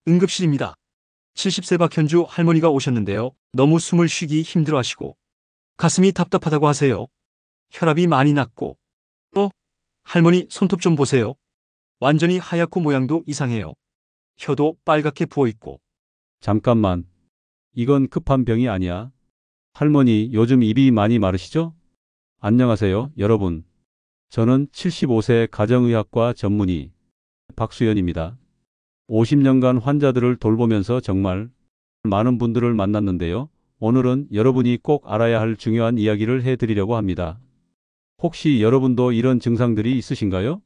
응급실입니다. 70세 박현주 할머니가 오셨는데요. 너무 숨을 쉬기 힘들어 하시고 가슴이 답답하다고 하세요. 혈압이 많이 낮고 할머니 손톱 좀 보세요. 완전히 하얗고 모양도 이상해요. 혀도 빨갛게 부어있고. 잠깐만. 이건 급한 병이 아니야. 할머니, 요즘 입이 많이 마르시죠? 안녕하세요, 여러분. 저는 75세 가정의학과 전문의 박수연입니다. 50년간 환자들을 돌보면서 정말 많은 분들을 만났는데요. 오늘은 여러분이 꼭 알아야 할 중요한 이야기를 해드리려고 합니다. 혹시 여러분도 이런 증상들이 있으신가요?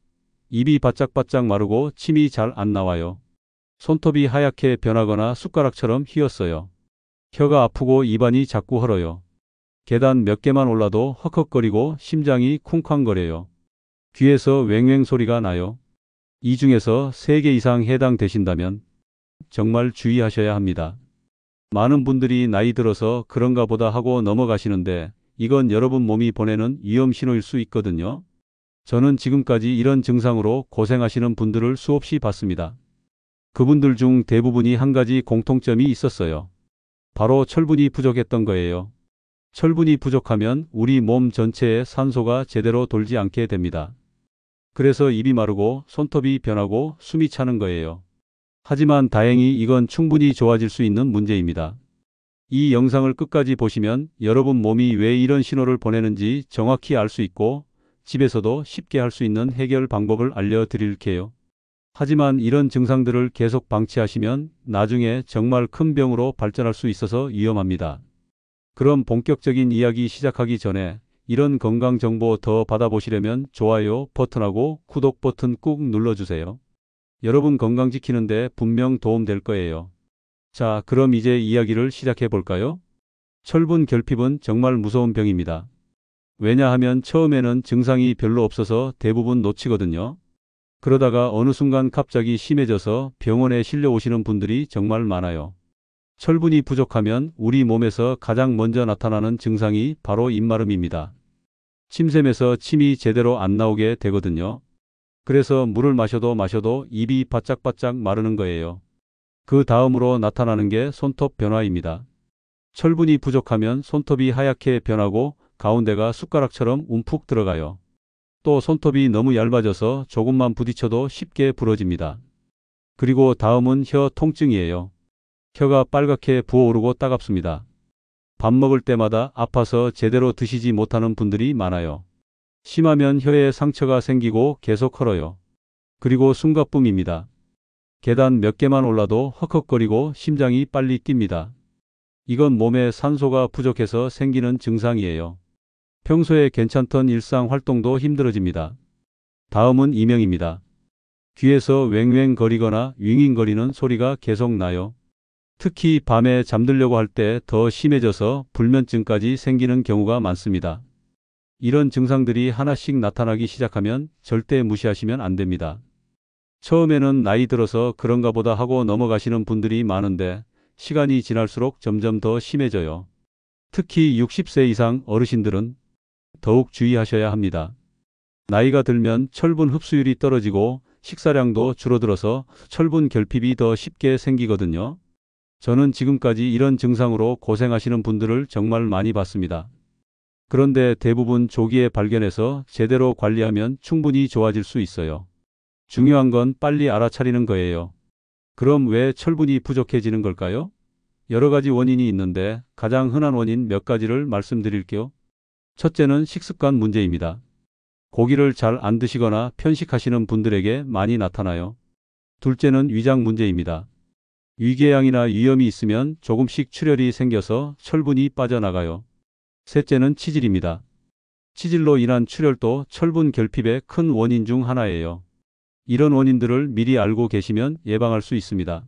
입이 바짝바짝 마르고 침이 잘 안 나와요. 손톱이 하얗게 변하거나 숟가락처럼 휘었어요. 혀가 아프고 입안이 자꾸 헐어요. 계단 몇 개만 올라도 헉헉거리고 심장이 쿵쾅거려요. 귀에서 왱왱 소리가 나요. 이 중에서 3개 이상 해당되신다면 정말 주의하셔야 합니다. 많은 분들이 나이 들어서 그런가 보다 하고 넘어가시는데 이건 여러분 몸이 보내는 위험 신호일 수 있거든요. 저는 지금까지 이런 증상으로 고생하시는 분들을 수없이 봤습니다. 그분들 중 대부분이 한 가지 공통점이 있었어요. 바로 철분이 부족했던 거예요. 철분이 부족하면 우리 몸 전체에 산소가 제대로 돌지 않게 됩니다. 그래서 입이 마르고 손톱이 변하고 숨이 차는 거예요. 하지만 다행히 이건 충분히 좋아질 수 있는 문제입니다. 이 영상을 끝까지 보시면 여러분 몸이 왜 이런 신호를 보내는지 정확히 알 수 있고 집에서도 쉽게 할 수 있는 해결 방법을 알려드릴게요. 하지만 이런 증상들을 계속 방치하시면 나중에 정말 큰 병으로 발전할 수 있어서 위험합니다. 그럼 본격적인 이야기 시작하기 전에 이런 건강 정보 더 받아보시려면 좋아요 버튼하고 구독 버튼 꾹 눌러주세요. 여러분 건강 지키는데 분명 도움 될 거예요. 자, 그럼 이제 이야기를 시작해 볼까요? 철분 결핍은 정말 무서운 병입니다. 왜냐하면 처음에는 증상이 별로 없어서 대부분 놓치거든요. 그러다가 어느 순간 갑자기 심해져서 병원에 실려오시는 분들이 정말 많아요. 철분이 부족하면 우리 몸에서 가장 먼저 나타나는 증상이 바로 입마름입니다. 침샘에서 침이 제대로 안 나오게 되거든요. 그래서 물을 마셔도 입이 바짝바짝 마르는 거예요. 그 다음으로 나타나는 게 손톱 변화입니다. 철분이 부족하면 손톱이 하얗게 변하고 가운데가 숟가락처럼 움푹 들어가요. 또 손톱이 너무 얇아져서 조금만 부딪혀도 쉽게 부러집니다. 그리고 다음은 혀 통증이에요. 혀가 빨갛게 부어오르고 따갑습니다. 밥 먹을 때마다 아파서 제대로 드시지 못하는 분들이 많아요. 심하면 혀에 상처가 생기고 계속 헐어요. 그리고 숨가쁨입니다. 계단 몇 개만 올라도 헉헉거리고 심장이 빨리 뜁니다. 이건 몸에 산소가 부족해서 생기는 증상이에요. 평소에 괜찮던 일상 활동도 힘들어집니다. 다음은 이명입니다. 귀에서 왱왱거리거나 윙윙거리는 소리가 계속 나요. 특히 밤에 잠들려고 할 때 더 심해져서 불면증까지 생기는 경우가 많습니다. 이런 증상들이 하나씩 나타나기 시작하면 절대 무시하시면 안 됩니다. 처음에는 나이 들어서 그런가 보다 하고 넘어가시는 분들이 많은데 시간이 지날수록 점점 더 심해져요. 특히 60세 이상 어르신들은 더욱 주의하셔야 합니다. 나이가 들면 철분 흡수율이 떨어지고 식사량도 줄어들어서 철분 결핍이 더 쉽게 생기거든요. 저는 지금까지 이런 증상으로 고생하시는 분들을 정말 많이 봤습니다. 그런데 대부분 조기에 발견해서 제대로 관리하면 충분히 좋아질 수 있어요. 중요한 건 빨리 알아차리는 거예요. 그럼 왜 철분이 부족해지는 걸까요? 여러 가지 원인이 있는데 가장 흔한 원인 몇 가지를 말씀드릴게요. 첫째는 식습관 문제입니다. 고기를 잘 안 드시거나 편식하시는 분들에게 많이 나타나요. 둘째는 위장 문제입니다. 위궤양이나 위염이 있으면 조금씩 출혈이 생겨서 철분이 빠져나가요. 셋째는 치질입니다. 치질로 인한 출혈도 철분 결핍의 큰 원인 중 하나예요. 이런 원인들을 미리 알고 계시면 예방할 수 있습니다.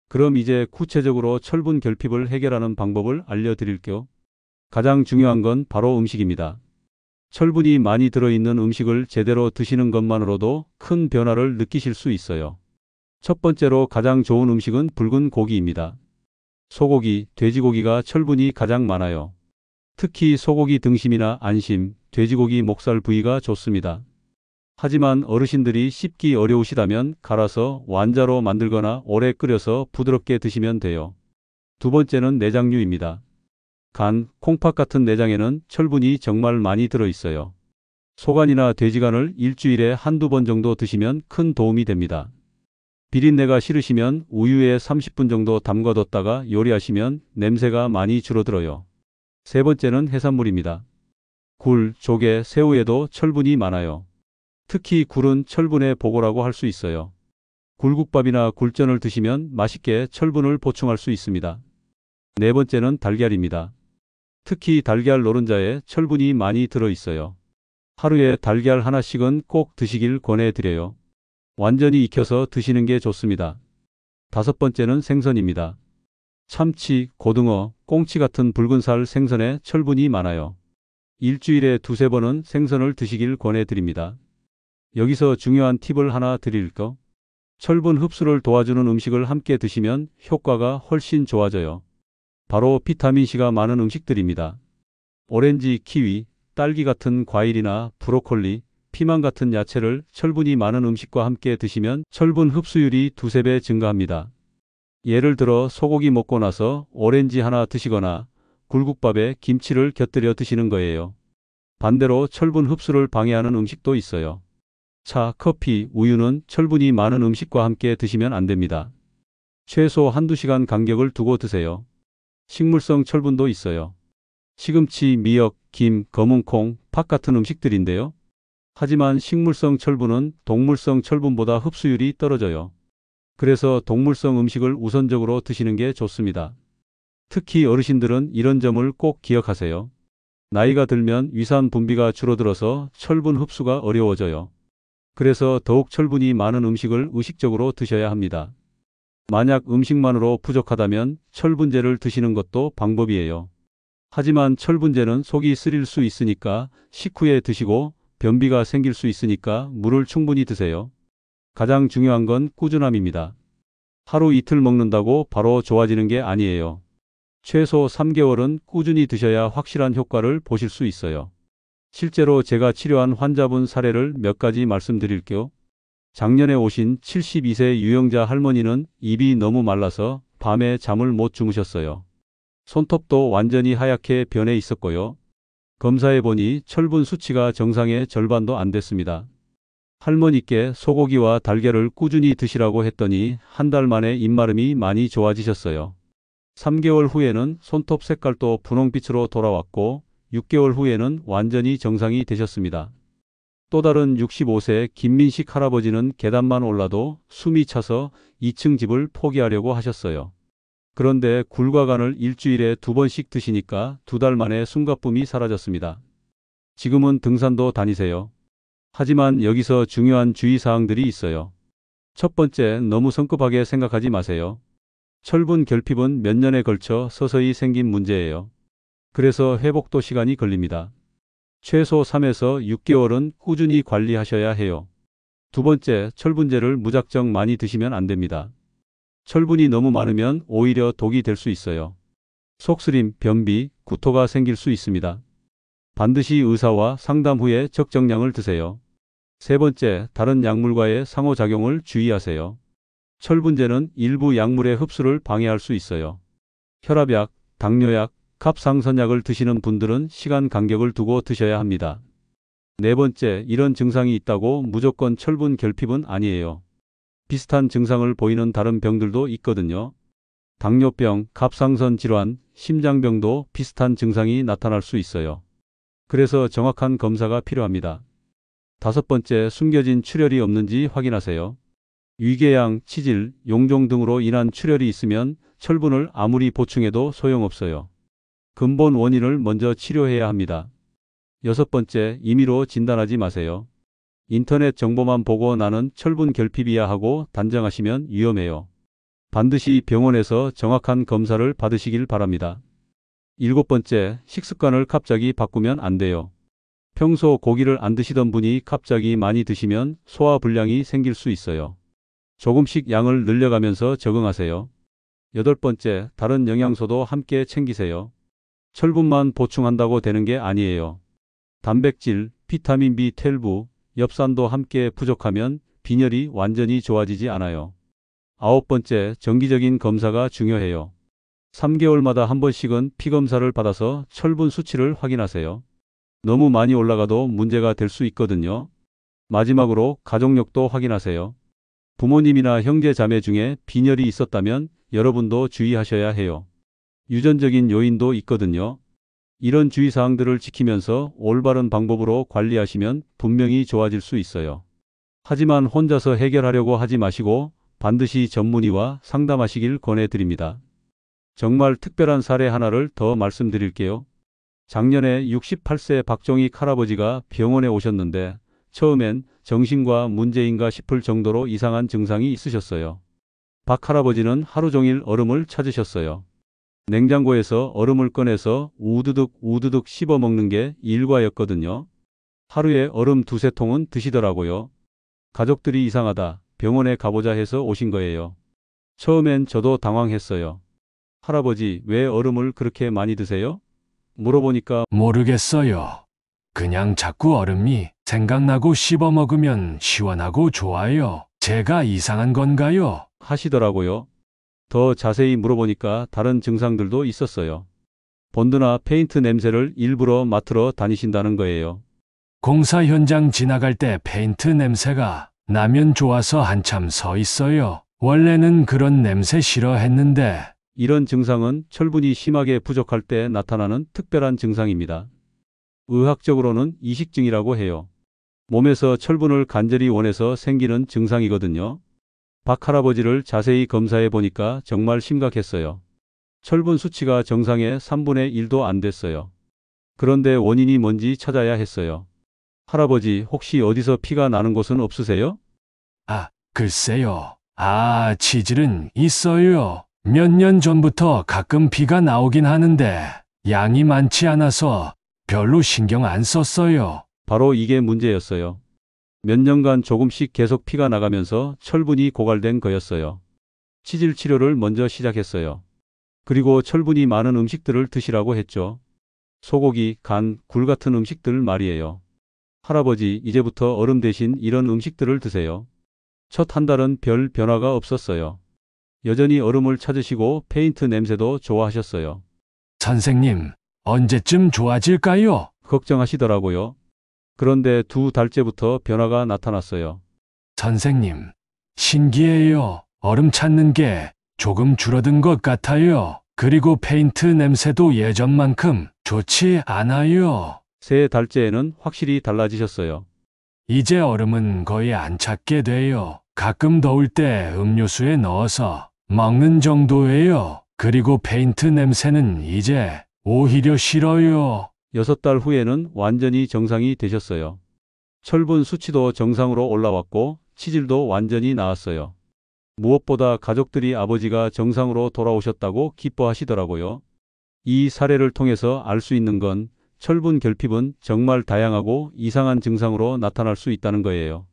그럼 이제 구체적으로 철분 결핍을 해결하는 방법을 알려드릴게요. 가장 중요한 건 바로 음식입니다. 철분이 많이 들어있는 음식을 제대로 드시는 것만으로도 큰 변화를 느끼실 수 있어요. 첫 번째로 가장 좋은 음식은 붉은 고기입니다. 소고기, 돼지고기가 철분이 가장 많아요. 특히 소고기 등심이나 안심, 돼지고기 목살 부위가 좋습니다. 하지만 어르신들이 씹기 어려우시다면 갈아서 완자로 만들거나 오래 끓여서 부드럽게 드시면 돼요. 두 번째는 내장류입니다. 간, 콩팥 같은 내장에는 철분이 정말 많이 들어있어요. 소간이나 돼지간을 일주일에 한두 번 정도 드시면 큰 도움이 됩니다. 비린내가 싫으시면 우유에 30분 정도 담가뒀다가 요리하시면 냄새가 많이 줄어들어요. 세 번째는 해산물입니다. 굴, 조개, 새우에도 철분이 많아요. 특히 굴은 철분의 보고라고 할 수 있어요. 굴국밥이나 굴전을 드시면 맛있게 철분을 보충할 수 있습니다. 네 번째는 달걀입니다. 특히 달걀 노른자에 철분이 많이 들어있어요. 하루에 달걀 하나씩은 꼭 드시길 권해드려요. 완전히 익혀서 드시는 게 좋습니다. 다섯 번째는 생선입니다. 참치, 고등어, 꽁치 같은 붉은살 생선에 철분이 많아요. 일주일에 두세 번은 생선을 드시길 권해드립니다. 여기서 중요한 팁을 하나 드릴까? 철분 흡수를 도와주는 음식을 함께 드시면 효과가 훨씬 좋아져요. 바로 비타민C가 많은 음식들입니다. 오렌지, 키위, 딸기 같은 과일이나 브로콜리, 피망 같은 야채를 철분이 많은 음식과 함께 드시면 철분 흡수율이 두세 배 증가합니다. 예를 들어 소고기 먹고 나서 오렌지 하나 드시거나 굴국밥에 김치를 곁들여 드시는 거예요. 반대로 철분 흡수를 방해하는 음식도 있어요. 차, 커피, 우유는 철분이 많은 음식과 함께 드시면 안 됩니다. 최소 한두 시간 간격을 두고 드세요. 식물성 철분도 있어요. 시금치, 미역, 김, 검은콩, 팥 같은 음식들인데요. 하지만 식물성 철분은 동물성 철분보다 흡수율이 떨어져요. 그래서 동물성 음식을 우선적으로 드시는 게 좋습니다. 특히 어르신들은 이런 점을 꼭 기억하세요. 나이가 들면 위산 분비가 줄어들어서 철분 흡수가 어려워져요. 그래서 더욱 철분이 많은 음식을 의식적으로 드셔야 합니다. 만약 음식만으로 부족하다면 철분제를 드시는 것도 방법이에요. 하지만 철분제는 속이 쓰릴 수 있으니까 식후에 드시고 변비가 생길 수 있으니까 물을 충분히 드세요. 가장 중요한 건 꾸준함입니다. 하루 이틀 먹는다고 바로 좋아지는 게 아니에요. 최소 3개월은 꾸준히 드셔야 확실한 효과를 보실 수 있어요. 실제로 제가 치료한 환자분 사례를 몇 가지 말씀드릴게요. 작년에 오신 72세 유영자 할머니는 입이 너무 말라서 밤에 잠을 못 주무셨어요. 손톱도 완전히 하얗게 변해 있었고요. 검사해 보니 철분 수치가 정상의 절반도 안 됐습니다. 할머니께 소고기와 달걀을 꾸준히 드시라고 했더니 한 달 만에 입마름이 많이 좋아지셨어요. 3개월 후에는 손톱 색깔도 분홍빛으로 돌아왔고 6개월 후에는 완전히 정상이 되셨습니다. 또 다른 65세 김민식 할아버지는 계단만 올라도 숨이 차서 2층 집을 포기하려고 하셨어요. 그런데 굴과 간을 일주일에 2번씩 드시니까 2달 만에 숨가쁨이 사라졌습니다. 지금은 등산도 다니세요. 하지만 여기서 중요한 주의사항들이 있어요. 첫 번째, 너무 성급하게 생각하지 마세요. 철분 결핍은 몇 년에 걸쳐 서서히 생긴 문제예요. 그래서 회복도 시간이 걸립니다. 최소 3에서 6개월은 꾸준히 관리하셔야 해요. 두 번째, 철분제를 무작정 많이 드시면 안 됩니다. 철분이 너무 많으면 오히려 독이 될 수 있어요. 속쓰림, 변비, 구토가 생길 수 있습니다. 반드시 의사와 상담 후에 적정량을 드세요. 세 번째, 다른 약물과의 상호작용을 주의하세요. 철분제는 일부 약물의 흡수를 방해할 수 있어요. 혈압약, 당뇨약, 갑상선약을 드시는 분들은 시간 간격을 두고 드셔야 합니다. 네 번째, 이런 증상이 있다고 무조건 철분 결핍은 아니에요. 비슷한 증상을 보이는 다른 병들도 있거든요. 당뇨병, 갑상선 질환, 심장병도 비슷한 증상이 나타날 수 있어요. 그래서 정확한 검사가 필요합니다. 다섯 번째, 숨겨진 출혈이 없는지 확인하세요. 위궤양, 치질, 용종 등으로 인한 출혈이 있으면 철분을 아무리 보충해도 소용없어요. 근본 원인을 먼저 치료해야 합니다. 여섯 번째, 임의로 진단하지 마세요. 인터넷 정보만 보고 나는 철분 결핍이야 하고 단정하시면 위험해요. 반드시 병원에서 정확한 검사를 받으시길 바랍니다. 일곱 번째, 식습관을 갑자기 바꾸면 안 돼요. 평소 고기를 안 드시던 분이 갑자기 많이 드시면 소화불량이 생길 수 있어요. 조금씩 양을 늘려가면서 적응하세요. 여덟 번째, 다른 영양소도 함께 챙기세요. 철분만 보충한다고 되는 게 아니에요. 단백질, 비타민 B12, 엽산도 함께 부족하면 빈혈이 완전히 좋아지지 않아요. 9번째, 정기적인 검사가 중요해요. 3개월마다 한 번씩은 피검사를 받아서 철분 수치를 확인하세요. 너무 많이 올라가도 문제가 될 수 있거든요. 마지막으로 가족력도 확인하세요. 부모님이나 형제 자매 중에 빈혈이 있었다면 여러분도 주의하셔야 해요. 유전적인 요인도 있거든요. 이런 주의사항들을 지키면서 올바른 방법으로 관리하시면 분명히 좋아질 수 있어요. 하지만 혼자서 해결하려고 하지 마시고 반드시 전문의와 상담하시길 권해드립니다. 정말 특별한 사례 하나를 더 말씀드릴게요. 작년에 68세 박종익 할아버지가 병원에 오셨는데 처음엔 정신과 문제인가 싶을 정도로 이상한 증상이 있으셨어요. 박 할아버지는 하루 종일 얼음을 찾으셨어요. 냉장고에서 얼음을 꺼내서 우두둑 우두둑 씹어 먹는 게 일과였거든요. 하루에 얼음 두세 통은 드시더라고요. 가족들이 이상하다, 병원에 가보자 해서 오신 거예요. 처음엔 저도 당황했어요. 할아버지, 왜 얼음을 그렇게 많이 드세요? 물어보니까 모르겠어요. 그냥 자꾸 얼음이 생각나고 씹어 먹으면 시원하고 좋아요. 제가 이상한 건가요? 하시더라고요. 더 자세히 물어보니까 다른 증상들도 있었어요. 본드나 페인트 냄새를 일부러 맡으러 다니신다는 거예요. 공사 현장 지나갈 때 페인트 냄새가 나면 좋아서 한참 서 있어요. 원래는 그런 냄새 싫어했는데. 이런 증상은 철분이 심하게 부족할 때 나타나는 특별한 증상입니다. 의학적으로는 이식증이라고 해요. 몸에서 철분을 간절히 원해서 생기는 증상이거든요. 박 할아버지를 자세히 검사해 보니까 정말 심각했어요. 철분 수치가 정상의 3분의 1도 안 됐어요. 그런데 원인이 뭔지 찾아야 했어요. 할아버지, 혹시 어디서 피가 나는 곳은 없으세요? 글쎄요. 치질은 있어요. 몇 년 전부터 가끔 피가 나오긴 하는데 양이 많지 않아서 별로 신경 안 썼어요. 바로 이게 문제였어요. 몇 년간 조금씩 계속 피가 나가면서 철분이 고갈된 거였어요. 치질 치료를 먼저 시작했어요. 그리고 철분이 많은 음식들을 드시라고 했죠. 소고기, 간, 굴 같은 음식들 말이에요. 할아버지, 이제부터 얼음 대신 이런 음식들을 드세요. 첫 한 달은 별 변화가 없었어요. 여전히 얼음을 찾으시고 페인트 냄새도 좋아하셨어요. 선생님, 언제쯤 좋아질까요? 걱정하시더라고요. 그런데 2달째부터 변화가 나타났어요. 선생님, 신기해요. 얼음 찾는 게 조금 줄어든 것 같아요. 그리고 페인트 냄새도 예전만큼 좋지 않아요. 3달째에는 확실히 달라지셨어요. 이제 얼음은 거의 안 찾게 돼요. 가끔 더울 때 음료수에 넣어서 먹는 정도예요. 그리고 페인트 냄새는 이제 오히려 싫어요. 6달 후에는 완전히 정상이 되셨어요. 철분 수치도 정상으로 올라왔고 치질도 완전히 나았어요. 무엇보다 가족들이 아버지가 정상으로 돌아오셨다고 기뻐하시더라고요. 이 사례를 통해서 알 수 있는 건 철분 결핍은 정말 다양하고 이상한 증상으로 나타날 수 있다는 거예요.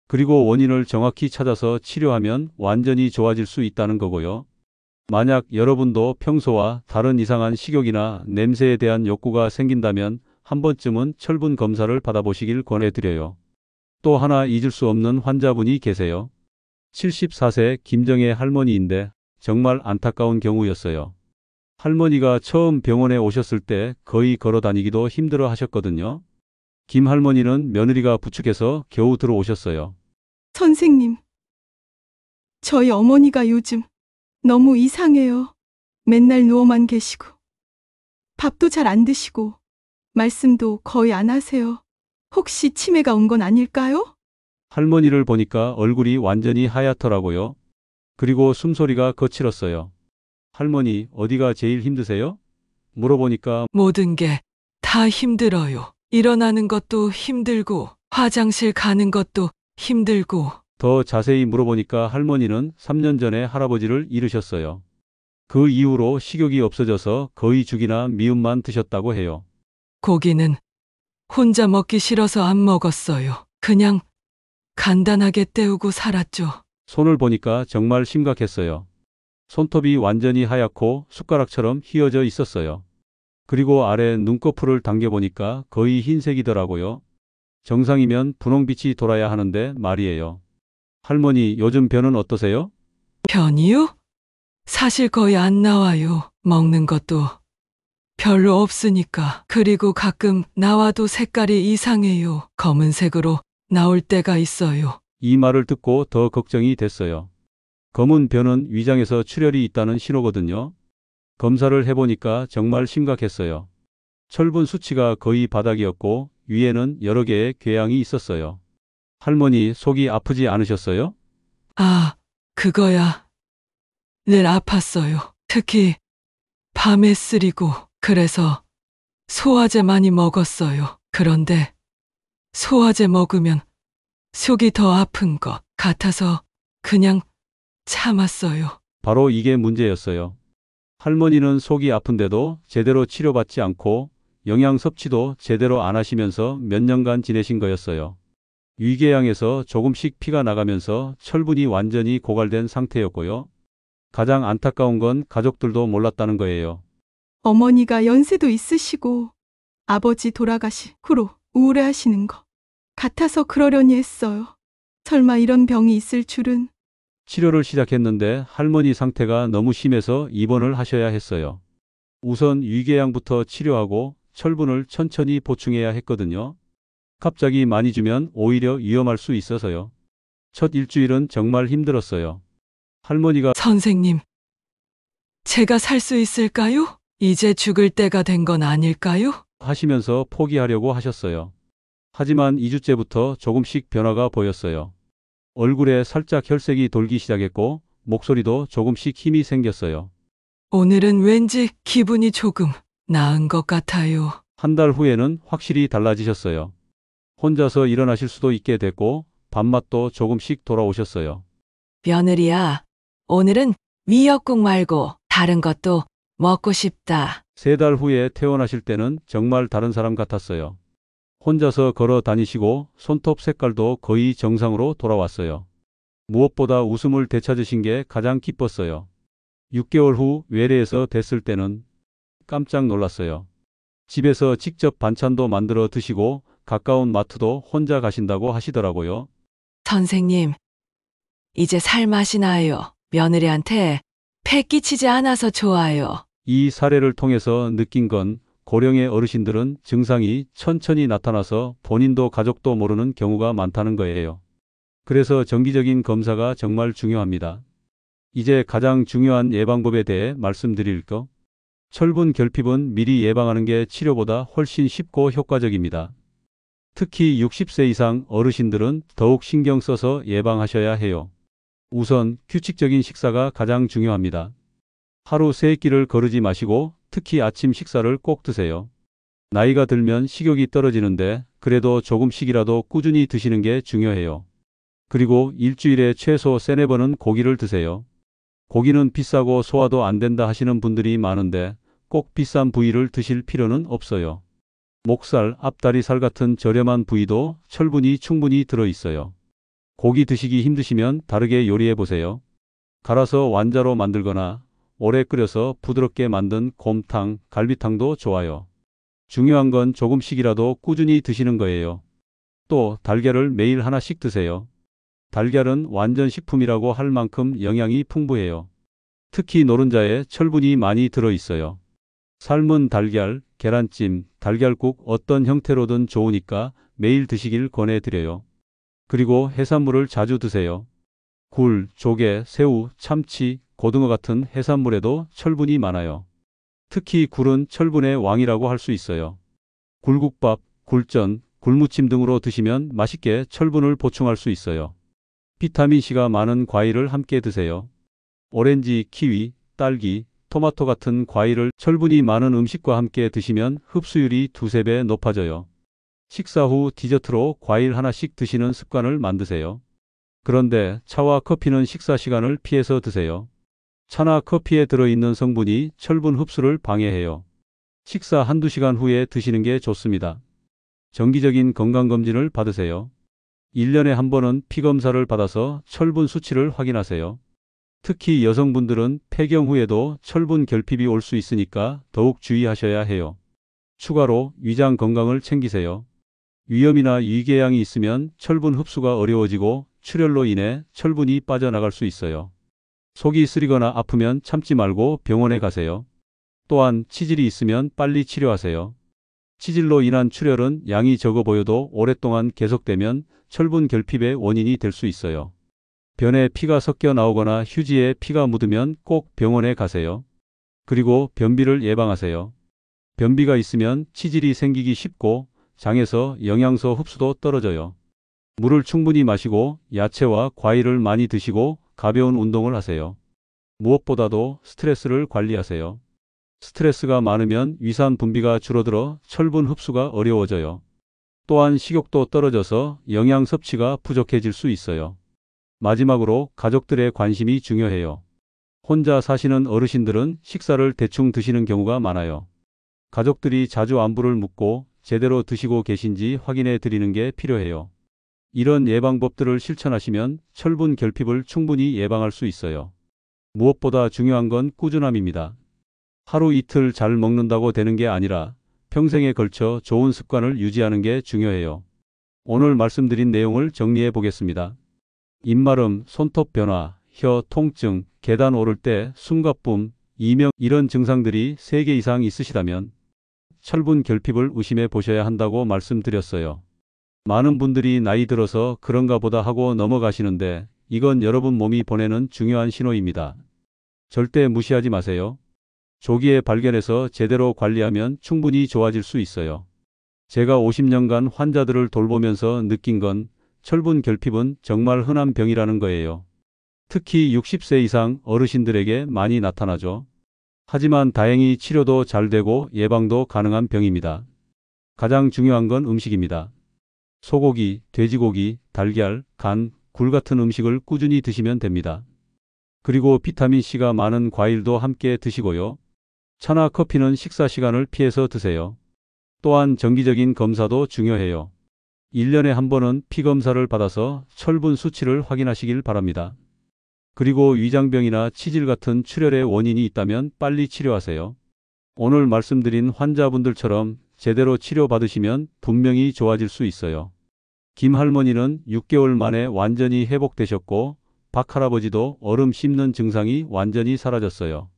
그리고 원인을 정확히 찾아서 치료하면 완전히 좋아질 수 있다는 거고요. 만약 여러분도 평소와 다른 이상한 식욕이나 냄새에 대한 욕구가 생긴다면 한 번쯤은 철분 검사를 받아보시길 권해드려요. 또 하나 잊을 수 없는 환자분이 계세요. 74세 김정혜 할머니인데 정말 안타까운 경우였어요. 할머니가 처음 병원에 오셨을 때 거의 걸어 다니기도 힘들어 하셨거든요. 김 할머니는 며느리가 부축해서 겨우 들어오셨어요. 선생님, 저희 어머니가 요즘 너무 이상해요. 맨날 누워만 계시고, 밥도 잘 안 드시고, 말씀도 거의 안 하세요. 혹시 치매가 온 건 아닐까요? 할머니를 보니까 얼굴이 완전히 하얗더라고요. 그리고 숨소리가 거칠었어요. 할머니, 어디가 제일 힘드세요? 물어보니까 모든 게 다 힘들어요. 일어나는 것도 힘들고, 화장실 가는 것도 힘들고. 더 자세히 물어보니까 할머니는 3년 전에 할아버지를 잃으셨어요. 그 이후로 식욕이 없어져서 거의 죽이나 미음만 드셨다고 해요. 고기는 혼자 먹기 싫어서 안 먹었어요. 그냥 간단하게 때우고 살았죠. 손을 보니까 정말 심각했어요. 손톱이 완전히 하얗고 숟가락처럼 휘어져 있었어요. 그리고 아래 눈꺼풀을 당겨보니까 거의 흰색이더라고요. 정상이면 분홍빛이 돌아야 하는데 말이에요. 할머니, 요즘 변은 어떠세요? 변이요? 사실 거의 안 나와요. 먹는 것도 별로 없으니까. 그리고 가끔 나와도 색깔이 이상해요. 검은색으로 나올 때가 있어요. 이 말을 듣고 더 걱정이 됐어요. 검은 변은 위장에서 출혈이 있다는 신호거든요. 검사를 해보니까 정말 심각했어요. 철분 수치가 거의 바닥이었고 위에는 여러 개의 궤양이 있었어요. 할머니, 속이 아프지 않으셨어요? 아, 그거야. 늘 아팠어요. 특히 밤에 쓰리고. 그래서 소화제 많이 먹었어요. 그런데 소화제 먹으면 속이 더 아픈 것 같아서 그냥 참았어요. 바로 이게 문제였어요. 할머니는 속이 아픈데도 제대로 치료받지 않고 영양 섭취도 제대로 안 하시면서 몇 년간 지내신 거였어요. 위궤양에서 조금씩 피가 나가면서 철분이 완전히 고갈된 상태였고요. 가장 안타까운 건 가족들도 몰랐다는 거예요. 어머니가 연세도 있으시고 아버지 돌아가시 후로 우울해하시는 것 같아서 그러려니 했어요. 설마 이런 병이 있을 줄은. 치료를 시작했는데 할머니 상태가 너무 심해서 입원을 하셔야 했어요. 우선 위궤양부터 치료하고 철분을 천천히 보충해야 했거든요. 갑자기 많이 주면 오히려 위험할 수 있어서요. 첫 일주일은 정말 힘들었어요. 할머니가 선생님, 제가 살 수 있을까요? 이제 죽을 때가 된 건 아닐까요? 하시면서 포기하려고 하셨어요. 하지만 2주째부터 조금씩 변화가 보였어요. 얼굴에 살짝 혈색이 돌기 시작했고 목소리도 조금씩 힘이 생겼어요. 오늘은 왠지 기분이 조금 나은 것 같아요. 한 달 후에는 확실히 달라지셨어요. 혼자서 일어나실 수도 있게 됐고 밥맛도 조금씩 돌아오셨어요. 며느리야, 오늘은 미역국 말고 다른 것도 먹고 싶다. 3달 후에 퇴원하실 때는 정말 다른 사람 같았어요. 혼자서 걸어 다니시고 손톱 색깔도 거의 정상으로 돌아왔어요. 무엇보다 웃음을 되찾으신 게 가장 기뻤어요. 6개월 후 외래에서 됐을 때는 깜짝 놀랐어요. 집에서 직접 반찬도 만들어 드시고 가까운 마트도 혼자 가신다고 하시더라고요. 선생님, 이제 살 맛이 나요. 며느리한테 패 끼치지 않아서 좋아요. 이 사례를 통해서 느낀 건 고령의 어르신들은 증상이 천천히 나타나서 본인도 가족도 모르는 경우가 많다는 거예요. 그래서 정기적인 검사가 정말 중요합니다. 이제 가장 중요한 예방법에 대해 말씀드릴 거. 철분 결핍은 미리 예방하는 게 치료보다 훨씬 쉽고 효과적입니다. 특히 60세 이상 어르신들은 더욱 신경 써서 예방하셔야 해요. 우선 규칙적인 식사가 가장 중요합니다. 하루 3끼를 거르지 마시고 특히 아침 식사를 꼭 드세요. 나이가 들면 식욕이 떨어지는데 그래도 조금씩이라도 꾸준히 드시는 게 중요해요. 그리고 일주일에 최소 3-4번은 고기를 드세요. 고기는 비싸고 소화도 안 된다 하시는 분들이 많은데 꼭 비싼 부위를 드실 필요는 없어요. 목살, 앞다리살 같은 저렴한 부위도 철분이 충분히 들어있어요. 고기 드시기 힘드시면 다르게 요리해 보세요. 갈아서 완자로 만들거나 오래 끓여서 부드럽게 만든 곰탕, 갈비탕도 좋아요. 중요한 건 조금씩이라도 꾸준히 드시는 거예요. 또 달걀을 매일 하나씩 드세요. 달걀은 완전 식품이라고 할 만큼 영양이 풍부해요. 특히 노른자에 철분이 많이 들어있어요. 삶은 달걀, 계란찜, 달걀국 어떤 형태로든 좋으니까 매일 드시길 권해드려요. 그리고 해산물을 자주 드세요. 굴, 조개, 새우, 참치, 고등어 같은 해산물에도 철분이 많아요. 특히 굴은 철분의 왕이라고 할 수 있어요. 굴국밥, 굴전, 굴무침 등으로 드시면 맛있게 철분을 보충할 수 있어요. 비타민C가 많은 과일을 함께 드세요. 오렌지, 키위, 딸기, 토마토 같은 과일을 철분이 많은 음식과 함께 드시면 흡수율이 2-3배 높아져요. 식사 후 디저트로 과일 하나씩 드시는 습관을 만드세요. 그런데 차와 커피는 식사 시간을 피해서 드세요. 차나 커피에 들어있는 성분이 철분 흡수를 방해해요. 식사 1-2시간 후에 드시는 게 좋습니다. 정기적인 건강검진을 받으세요. 1년에 한 번은 피검사를 받아서 철분 수치를 확인하세요. 특히 여성분들은 폐경 후에도 철분 결핍이 올 수 있으니까 더욱 주의하셔야 해요. 추가로 위장 건강을 챙기세요. 위염이나 위궤양이 있으면 철분 흡수가 어려워지고 출혈로 인해 철분이 빠져나갈 수 있어요. 속이 쓰리거나 아프면 참지 말고 병원에 가세요. 또한 치질이 있으면 빨리 치료하세요. 치질로 인한 출혈은 양이 적어 보여도 오랫동안 계속되면 철분 결핍의 원인이 될 수 있어요. 변에 피가 섞여 나오거나 휴지에 피가 묻으면 꼭 병원에 가세요. 그리고 변비를 예방하세요. 변비가 있으면 치질이 생기기 쉽고 장에서 영양소 흡수도 떨어져요. 물을 충분히 마시고 야채와 과일을 많이 드시고 가벼운 운동을 하세요. 무엇보다도 스트레스를 관리하세요. 스트레스가 많으면 위산 분비가 줄어들어 철분 흡수가 어려워져요. 또한 식욕도 떨어져서 영양 섭취가 부족해질 수 있어요. 마지막으로 가족들의 관심이 중요해요. 혼자 사시는 어르신들은 식사를 대충 드시는 경우가 많아요. 가족들이 자주 안부를 묻고 제대로 드시고 계신지 확인해 드리는 게 필요해요. 이런 예방법들을 실천하시면 철분 결핍을 충분히 예방할 수 있어요. 무엇보다 중요한 건 꾸준함입니다. 하루 이틀 잘 먹는다고 되는 게 아니라 평생에 걸쳐 좋은 습관을 유지하는 게 중요해요. 오늘 말씀드린 내용을 정리해 보겠습니다. 입마름, 손톱 변화, 혀 통증, 계단 오를 때 숨가쁨, 이명 이런 증상들이 3개 이상 있으시다면 철분 결핍을 의심해 보셔야 한다고 말씀드렸어요. 많은 분들이 나이 들어서 그런가 보다 하고 넘어가시는데 이건 여러분 몸이 보내는 중요한 신호입니다. 절대 무시하지 마세요. 조기에 발견해서 제대로 관리하면 충분히 좋아질 수 있어요. 제가 50년간 환자들을 돌보면서 느낀 건 철분 결핍은 정말 흔한 병이라는 거예요. 특히 60세 이상 어르신들에게 많이 나타나죠. 하지만 다행히 치료도 잘 되고 예방도 가능한 병입니다. 가장 중요한 건 음식입니다. 소고기, 돼지고기, 달걀, 간, 굴 같은 음식을 꾸준히 드시면 됩니다. 그리고 비타민C가 많은 과일도 함께 드시고요. 차나 커피는 식사 시간을 피해서 드세요. 또한 정기적인 검사도 중요해요. 1년에 한 번은 피검사를 받아서 철분 수치를 확인하시길 바랍니다. 그리고 위장병이나 치질 같은 출혈의 원인이 있다면 빨리 치료하세요. 오늘 말씀드린 환자분들처럼 제대로 치료받으시면 분명히 좋아질 수 있어요. 김 할머니는 6개월 만에 완전히 회복되셨고 박 할아버지도 얼음 씹는 증상이 완전히 사라졌어요.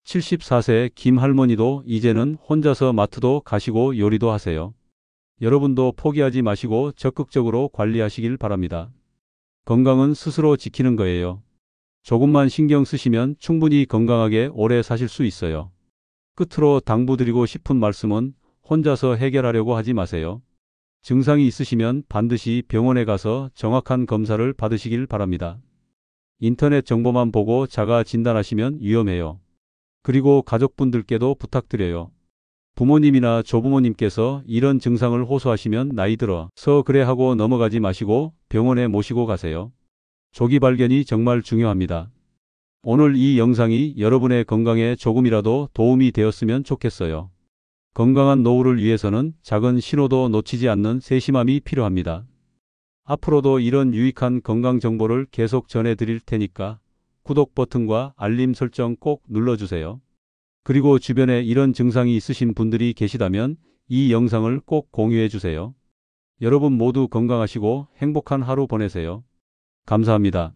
74세 김 할머니도 이제는 혼자서 마트도 가시고 요리도 하세요. 여러분도 포기하지 마시고 적극적으로 관리하시길 바랍니다. 건강은 스스로 지키는 거예요. 조금만 신경 쓰시면 충분히 건강하게 오래 사실 수 있어요. 끝으로 당부드리고 싶은 말씀은 혼자서 해결하려고 하지 마세요. 증상이 있으시면 반드시 병원에 가서 정확한 검사를 받으시길 바랍니다. 인터넷 정보만 보고 자가 진단하시면 위험해요. 그리고 가족분들께도 부탁드려요. 부모님이나 조부모님께서 이런 증상을 호소하시면 나이 들어서 그래 하고 넘어가지 마시고 병원에 모시고 가세요. 조기 발견이 정말 중요합니다. 오늘 이 영상이 여러분의 건강에 조금이라도 도움이 되었으면 좋겠어요. 건강한 노후를 위해서는 작은 신호도 놓치지 않는 세심함이 필요합니다. 앞으로도 이런 유익한 건강 정보를 계속 전해드릴 테니까 구독 버튼과 알림 설정 꼭 눌러주세요. 그리고 주변에 이런 증상이 있으신 분들이 계시다면 이 영상을 꼭 공유해 주세요. 여러분 모두 건강하시고 행복한 하루 보내세요. 감사합니다.